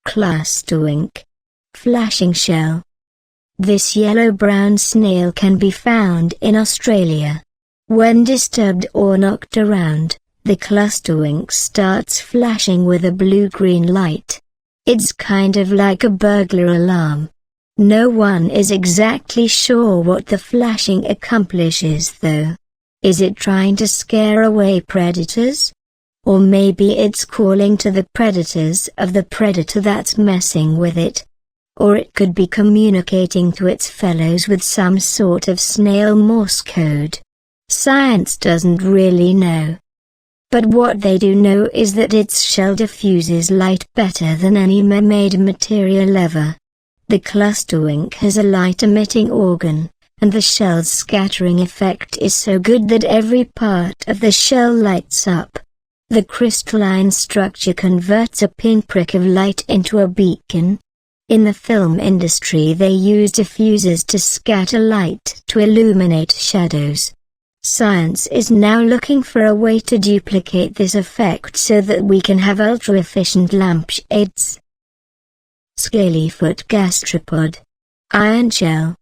Clusterwink. Flashing shell. This yellow-brown snail can be found in Australia. When disturbed or knocked around, the clusterwink starts flashing with a blue-green light. It's kind of like a burglar alarm. No one is exactly sure what the flashing accomplishes though. Is it trying to scare away predators? Or maybe it's calling to the predators of the predator that's messing with it. Or it could be communicating to its fellows with some sort of snail Morse code. Science doesn't really know. But what they do know is that its shell diffuses light better than any man-made material ever. The clusterwink has a light-emitting organ, and the shell's scattering effect is so good that every part of the shell lights up. The crystalline structure converts a pinprick of light into a beacon. In the film industry they use diffusers to scatter light to illuminate shadows. Science is now looking for a way to duplicate this effect so that we can have ultra-efficient lampshades. Scalyfoot gastropod. Iron shell.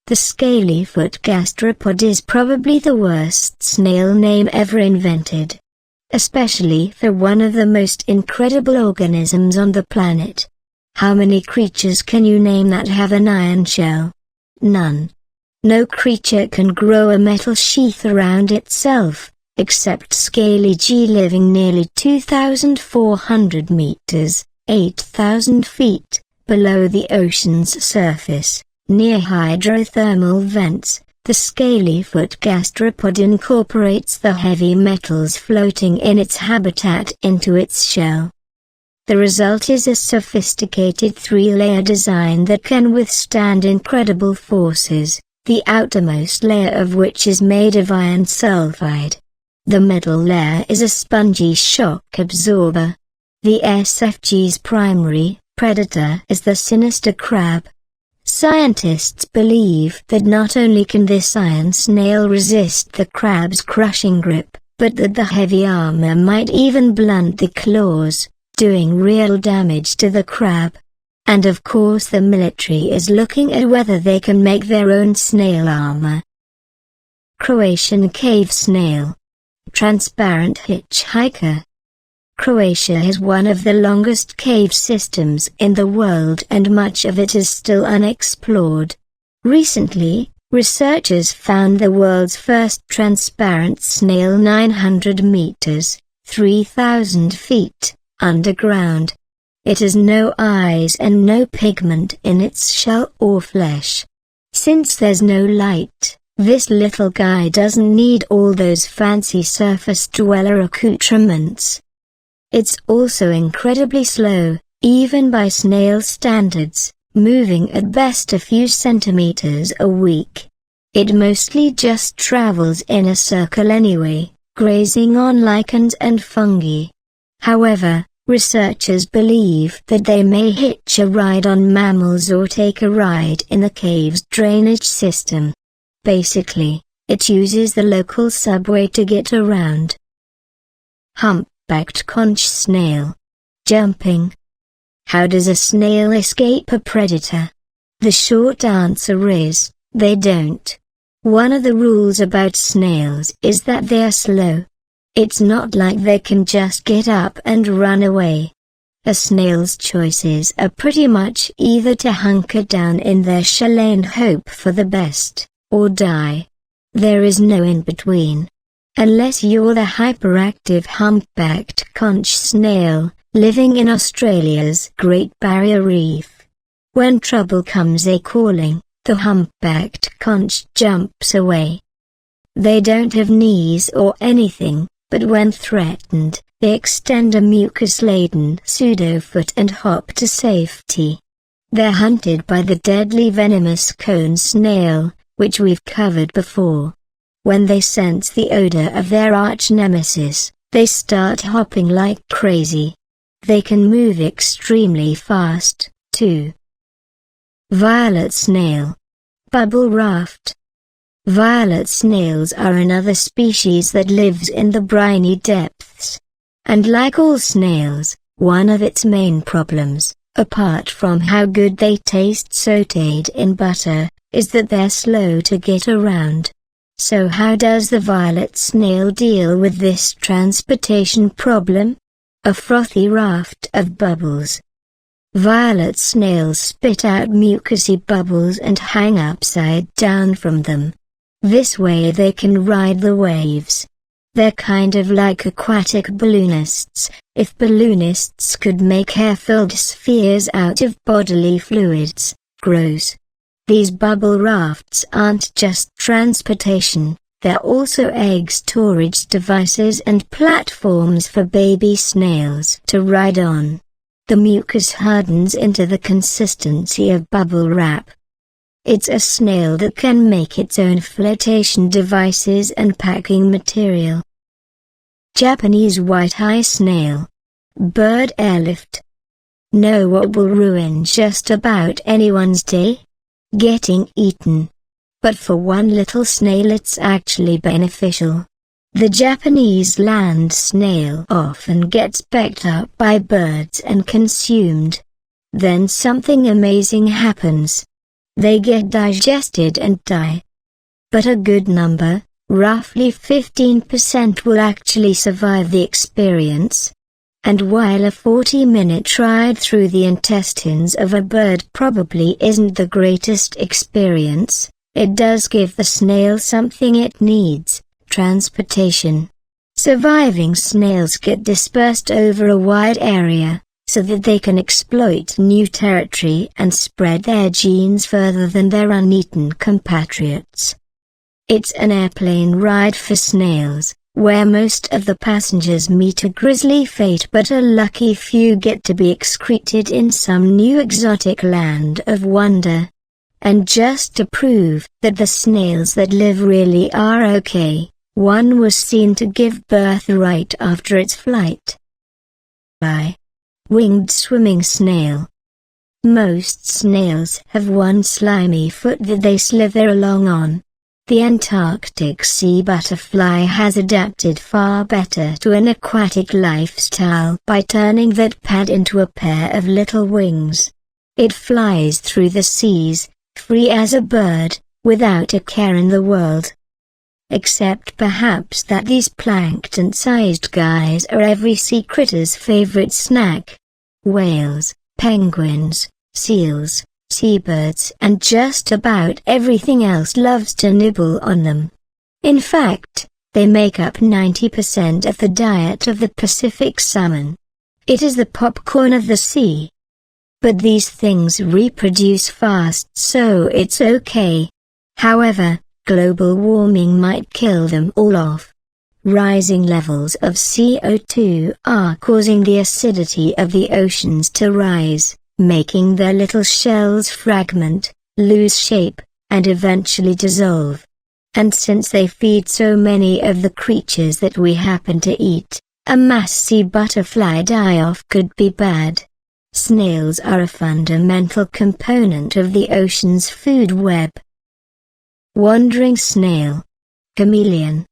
The scalyfoot gastropod is probably the worst snail name ever invented. Especially for one of the most incredible organisms on the planet. How many creatures can you name that have an iron shell? None. No creature can grow a metal sheath around itself, except Scaly G living nearly 2,400 meters, 8,000 feet, below the ocean's surface, near hydrothermal vents. The scalyfoot gastropod incorporates the heavy metals floating in its habitat into its shell. The result is a sophisticated three-layer design that can withstand incredible forces, the outermost layer of which is made of iron sulfide. The middle layer is a spongy shock absorber. The SFG's primary predator is the sinister crab. Scientists believe that not only can this iron snail resist the crab's crushing grip, but that the heavy armor might even blunt the claws, doing real damage to the crab. And of course the military is looking at whether they can make their own snail armor. Croatian cave snail. Transparent hitchhiker. Croatia has one of the longest cave systems in the world and much of it is still unexplored. Recently, researchers found the world's first transparent snail 900 meters, 3,000 feet, underground. It has no eyes and no pigment in its shell or flesh. Since there's no light, this little guy doesn't need all those fancy surface dweller accoutrements. It's also incredibly slow, even by snail standards, moving at best a few centimeters a week. It mostly just travels in a circle anyway, grazing on lichens and fungi. However, researchers believe that they may hitch a ride on mammals or take a ride in the cave's drainage system. Basically, it uses the local subway to get around. Humpbacked conch snail. Jumping. How does a snail escape a predator? The short answer is, they don't. One of the rules about snails is that they are slow. It's not like they can just get up and run away. A snail's choices are pretty much either to hunker down in their shell and hope for the best, or die. There is no in between. Unless you're the hyperactive humpbacked conch snail, living in Australia's Great Barrier Reef. When trouble comes a-calling, the humpbacked conch jumps away. They don't have knees or anything, but when threatened, they extend a mucus-laden pseudo-foot and hop to safety. They're hunted by the deadly venomous cone snail, which we've covered before. When they sense the odor of their arch-nemesis, they start hopping like crazy. They can move extremely fast, too. Violet snail. Bubble raft. Violet snails are another species that lives in the briny depths. And like all snails, one of its main problems, apart from how good they taste sautéed in butter, is that they're slow to get around. So how does the violet snail deal with this transportation problem? A frothy raft of bubbles. Violet snails spit out mucousy bubbles and hang upside down from them. This way they can ride the waves. They're kind of like aquatic balloonists, if balloonists could make air-filled spheres out of bodily fluids. Gross. These bubble rafts aren't just transportation, they're also egg storage devices and platforms for baby snails to ride on. The mucus hardens into the consistency of bubble wrap. It's a snail that can make its own flotation devices and packing material. Japanese white-eye snail. Bird airlift. Know what will ruin just about anyone's day? Getting eaten. But for one little snail it's actually beneficial. The Japanese land snail often gets picked up by birds and consumed. Then something amazing happens. They get digested and die. But a good number, roughly 15%, will actually survive the experience. And while a 40-minute ride through the intestines of a bird probably isn't the greatest experience, it does give the snail something it needs: transportation. Surviving snails get dispersed over a wide area, so that they can exploit new territory and spread their genes further than their uneaten compatriots. It's an airplane ride for snails, where most of the passengers meet a grisly fate, but a lucky few get to be excreted in some new exotic land of wonder. And just to prove that the snails that live really are okay, one was seen to give birth right after its flight. Winged swimming snail. Most snails have one slimy foot that they slither along on. The Antarctic sea butterfly has adapted far better to an aquatic lifestyle by turning that pad into a pair of little wings. It flies through the seas, free as a bird, without a care in the world. Except perhaps that these plankton-sized guys are every sea critter's favorite snack. Whales, penguins, seals, seabirds and just about everything else loves to nibble on them. In fact, they make up 90% of the diet of the Pacific salmon. It is the popcorn of the sea. But these things reproduce fast, so it's okay. However, global warming might kill them all off. Rising levels of CO2 are causing the acidity of the oceans to rise, making their little shells fragment, lose shape, and eventually dissolve. And since they feed so many of the creatures that we happen to eat, a mass sea butterfly die-off could be bad. Snails are a fundamental component of the ocean's food web. Wandering snail. Chameleon.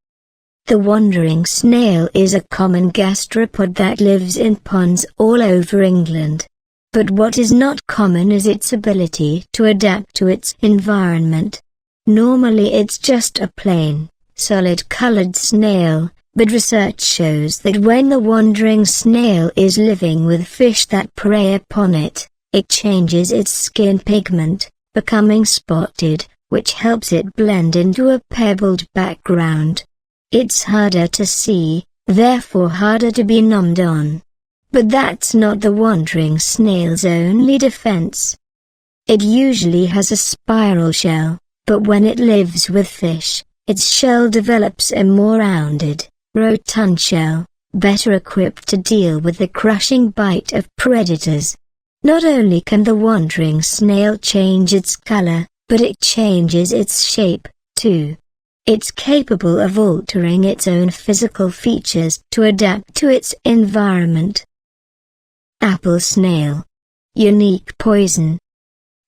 The wandering snail is a common gastropod that lives in ponds all over England. But what is not common is its ability to adapt to its environment. Normally it's just a plain, solid-colored snail, but research shows that when the wandering snail is living with fish that prey upon it, it changes its skin pigment, becoming spotted, which helps it blend into a pebbled background. It's harder to see, therefore harder to be numbed on. But that's not the wandering snail's only defense. It usually has a spiral shell, but when it lives with fish, its shell develops a more rounded, rotund shell, better equipped to deal with the crushing bite of predators. Not only can the wandering snail change its color, but it changes its shape, too. It's capable of altering its own physical features to adapt to its environment. Apple snail. Unique poison.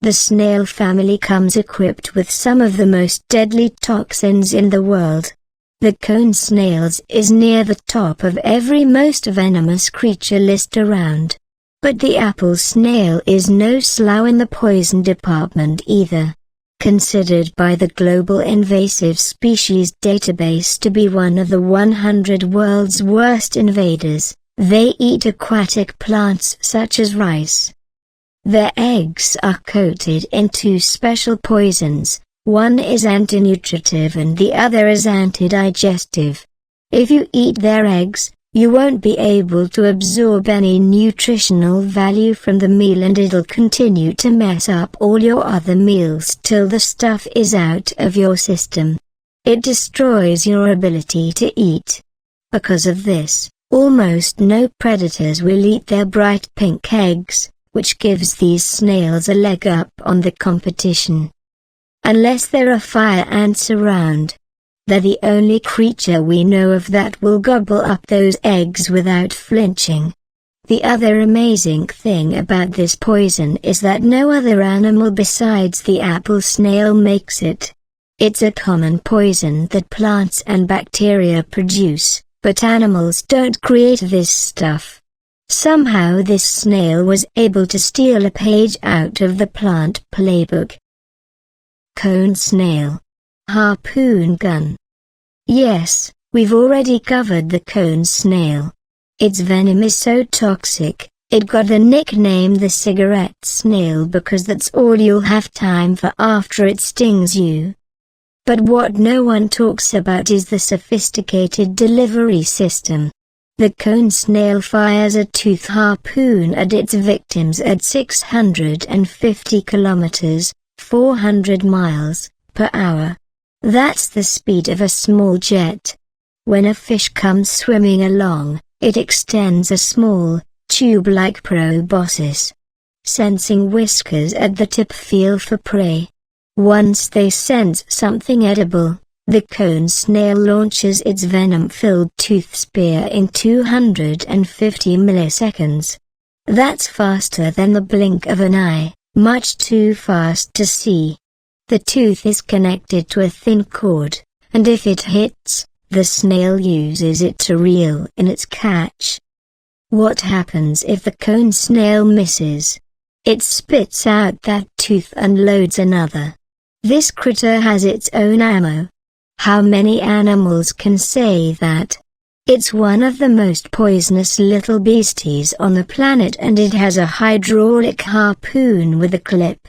The snail family comes equipped with some of the most deadly toxins in the world. The cone snails is near the top of every most venomous creature list around. But the apple snail is no slough in the poison department either. Considered by the Global Invasive Species Database to be one of the 100 world's worst invaders, they eat aquatic plants such as rice. Their eggs are coated in two special poisons, one is antinutritive and the other is antidigestive. If you eat their eggs, you won't be able to absorb any nutritional value from the meal and it'll continue to mess up all your other meals till the stuff is out of your system. It destroys your ability to eat. Because of this, almost no predators will eat their bright pink eggs, which gives these snails a leg up on the competition. Unless there are fire ants around. They're the only creature we know of that will gobble up those eggs without flinching. The other amazing thing about this poison is that no other animal besides the apple snail makes it. It's a common poison that plants and bacteria produce, but animals don't create this stuff. Somehow this snail was able to steal a page out of the plant playbook. Cone snail. Harpoon gun. Yes, we've already covered the cone snail. Its venom is so toxic, it got the nickname the cigarette snail because that's all you'll have time for after it stings you. But what no one talks about is the sophisticated delivery system. The cone snail fires a tooth harpoon at its victims at 650 kilometers, 400 miles, per hour. That's the speed of a small jet. When a fish comes swimming along, it extends a small, tube-like proboscis. Sensing whiskers at the tip feel for prey. Once they sense something edible, the cone snail launches its venom-filled tooth spear in 250 milliseconds. That's faster than the blink of an eye, much too fast to see. The tooth is connected to a thin cord, and if it hits, the snail uses it to reel in its catch. What happens if the cone snail misses? It spits out that tooth and loads another. This critter has its own ammo. How many animals can say that? It's one of the most poisonous little beasties on the planet and it has a hydraulic harpoon with a clip.